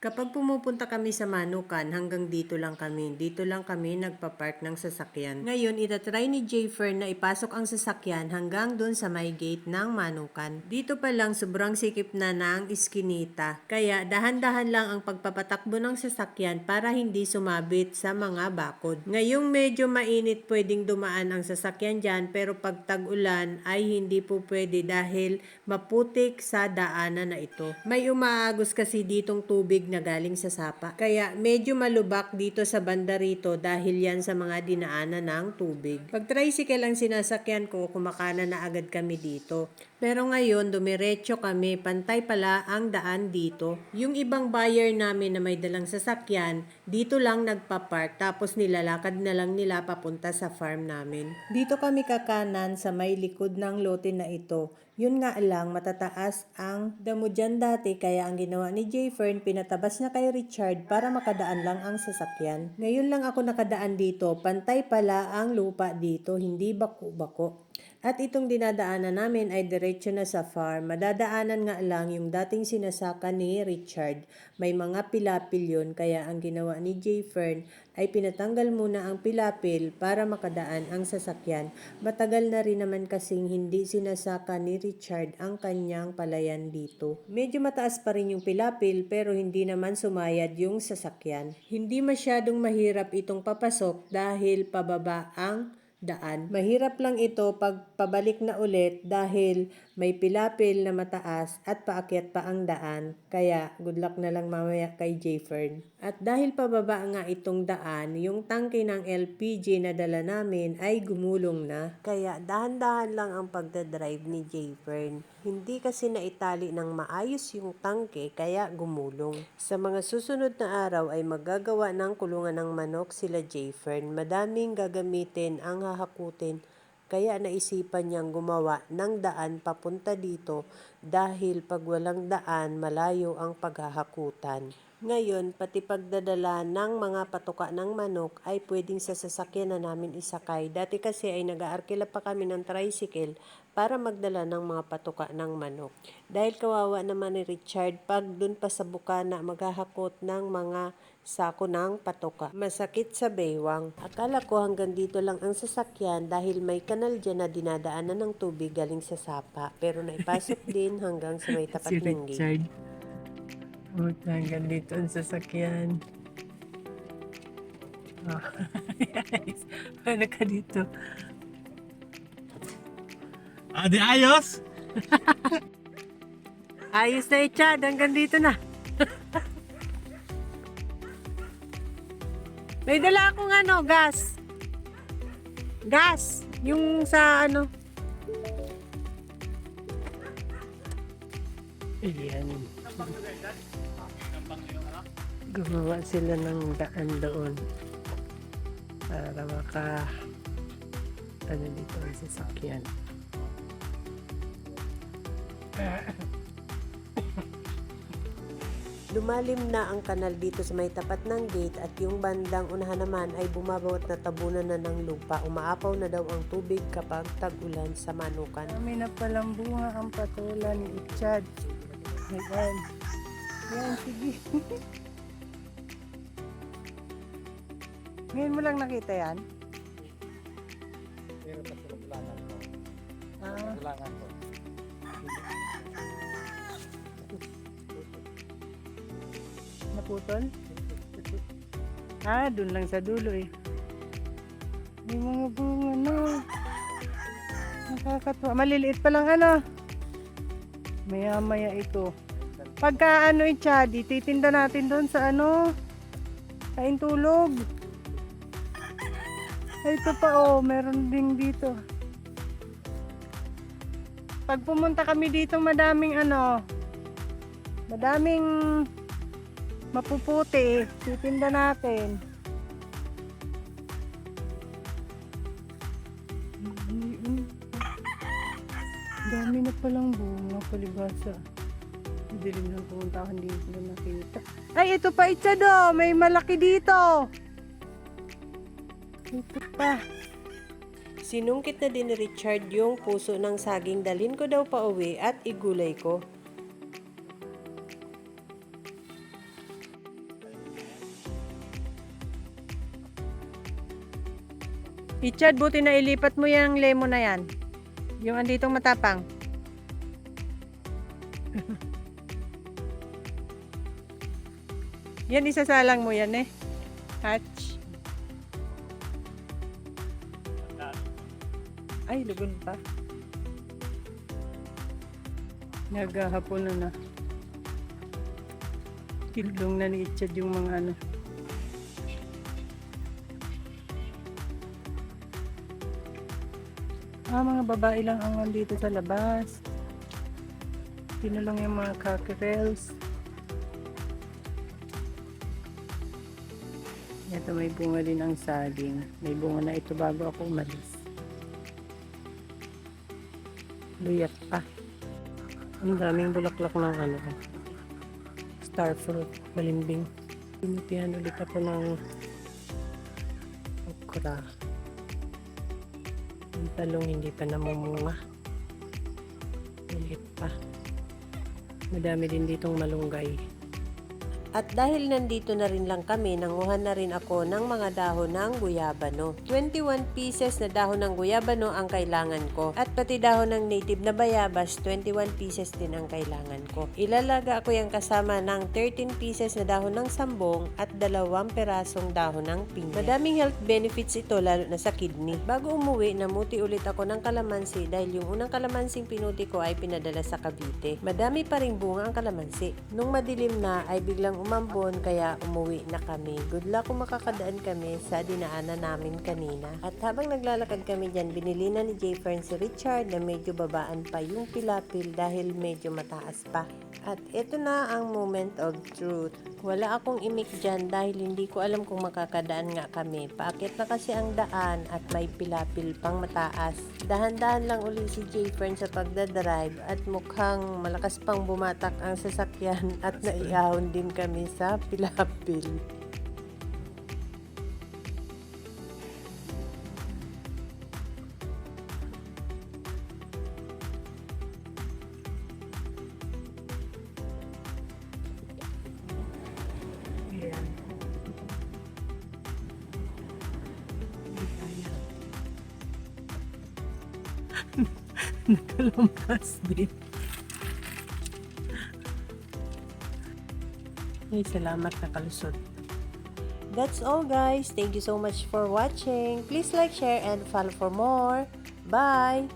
Kapag pumupunta kami sa Manukan, hanggang dito lang kami. Dito lang kami nagpa-park ng sasakyan. Ngayon, itatry ni Jayfer na ipasok ang sasakyan hanggang dun sa may gate ng Manukan. Dito pa lang sobrang sikip na ng iskinita. Kaya dahan-dahan lang ang pagpapatakbo ng sasakyan para hindi sumabit sa mga bakod. Ngayong medyo mainit pwedeng dumaan ang sasakyan dyan, pero pag tag-ulan ay hindi po pwede dahil maputik sa daanan na ito. May umaagos kasi ditong tubig na galing sa sapa. Kaya medyo malubak dito sa banda rito dahil yan sa mga dinaanan ng tubig. Pag tricycle ang sinasakyan ko, kumakanan na agad kami dito. Pero ngayon, dumiretso kami, pantay pala ang daan dito. Yung ibang buyer namin na may dalang sasakyan, dito lang nagpa-park tapos nilalakad na lang nila papunta sa farm namin. Dito kami kakanan sa may likod ng lote na ito. Yun nga lang, matataas ang damo dyan dati, kaya ang ginawa ni Jayfern, pinatabas niya kay Richard para makadaan lang ang sasakyan. Ngayon lang ako nakadaan dito, pantay pala ang lupa dito, hindi bako-bako. At itong dinadaanan namin ay diretso na sa farm. Madadaanan nga lang yung dating sinasaka ni Richard. May mga pilapil yun, kaya ang ginawa ni Jayfern ay pinatanggal muna ang pilapil para makadaan ang sasakyan. Matagal na rin naman kasing hindi sinasaka ni Richard ang kanyang palayan dito. Medyo mataas pa rin yung pilapil pero hindi naman sumayad yung sasakyan. Hindi masyadong mahirap itong papasok dahil pababa ang daan. Mahirap lang ito pag pabalik na ulit dahil may pilapil na mataas at paakyat pa ang daan. Kaya good luck na lang mamaya kay Jayfern. At dahil pababa nga itong daan, yung tangke ng LPG na dala namin ay gumulong na. Kaya dahan-dahan lang ang pagdadrive ni Jayfern. Hindi kasi naitali ng maayos yung tangke kaya gumulong. Sa mga susunod na araw ay magagawa ng kulungan ng manok sila Jayfern. Madaming gagamitin ang hahakutin. Kaya naisipan niyang gumawa ng daan papunta dito dahil pag walang daan, malayo ang paghahakutan. Ngayon, pati pagdadala ng mga patuka ng manok ay pwedeng sa sasakyan na namin isakay. Dati kasi ay nag-aarkila pa kami ng tricycle para magdala ng mga patuka ng manok. Dahil kawawa naman ni Richard pag dun pa sa bukana maghahakot ng mga sako ng patuka. Masakit sa baywang. Akala ko hanggang dito lang ang sasakyan dahil may kanal dyan na dinadaanan ng tubig galing sa sapa. Pero naipasok din hanggang sa may tapat Si ng gate. Richard. Hanggang dito ang sasakyan. Oh. Yes. Ano ka dito? Di ayos? Ayos na Chad, hanggang dito na. May dala akong gas. Gas. Yung sa Ayan. Gumawa sila ng daan doon para dito ang sasakyan. Lumalim na ang kanal dito sa may tapat ng gate at yung bandang unahan naman ay bumabaw at natabunan na ng lupa. Umaapaw na daw ang tubig kapag tag-ulan sa Manukan. Kami na palang bunga ang patulan ni Chad. Ayan. Ayan, sige. Ngayon mo lang nakita yan? Pero pa sa ulangan ko. Ah, Ulangan ko. naputol? Dun lang sa dulo eh. May mga bunga na. Nakakatuwa. Maliliit pa lang Maya-maya ito. Pagka Chad, ititinda natin doon sa kain tulog. Ay, ito pa meron din dito. Pag pumunta kami dito, madaming mapuputi. Titinda natin. Dami na palang bunga, palibasa. Dilim lang pumunta ako, hindi ko na nakita. Ay, ito pa may malaki dito. Ito pa. Sinungkit na din ni Richard yung puso ng saging, dalhin ko daw pa uwi at igulay ko. Ichad, buti na ilipat mo yung lemon na yan. Yung anditong matapang. Yan, isasalang mo yan eh. Hatch. Ay, lugon pa. Naghahapon na. Tildong na ni Ichad yung mga ano. Mga babae lang ang nandito sa labas. Pinulong yung mga cockerels. Ito may bunga din ang saging. May bunga na ito bago ako umalis. Luyat pa. Ang daming bulaklak ng ano. Starfruit, balimbing. Pinutihan ulit ako ng okra. Ang talong hindi pa namumunga. Ulit pa. Madami din ditong malunggay. At dahil nandito na rin lang kami, nanguha na rin ako ng mga dahon ng guyabano. 21 pieces na dahon ng guyabano ang kailangan ko. At pati dahon ng native na bayabas, 21 pieces din ang kailangan ko. Ilalaga ako yung kasama ng 13 pieces na dahon ng sambong at 2 perasong dahon ng pinya. Madaming health benefits ito lalo na sa kidney. Bago umuwi, namuti ulit ako ng kalamansi dahil yung unang kalamansing pinuti ko ay pinadala sa Cavite. Madami pa ring bunga ang kalamansi. Nung madilim na ay biglang umambon kaya umuwi na kami. Good luck kung makakadaan kami sa dinaanan namin kanina. At habang naglalakad kami dyan, binili na ni Jayfern si Richard na medyo babaan pa yung pilapil dahil medyo mataas pa. At ito na ang moment of truth. Wala akong imik dyan dahil hindi ko alam kung makakadaan nga kami. Paakit na kasi ang daan at may pilapil pang mataas. Dahan-dahan lang uli si Jayfern sa pagdadrive at mukhang malakas pang bumatak ang sasakyan at naiahon din kami sa pilapil. Ayan. Nakalampas din. Ay, salamat na kalusot. That's all guys. Thank you so much for watching. Please like, share, and follow for more. Bye!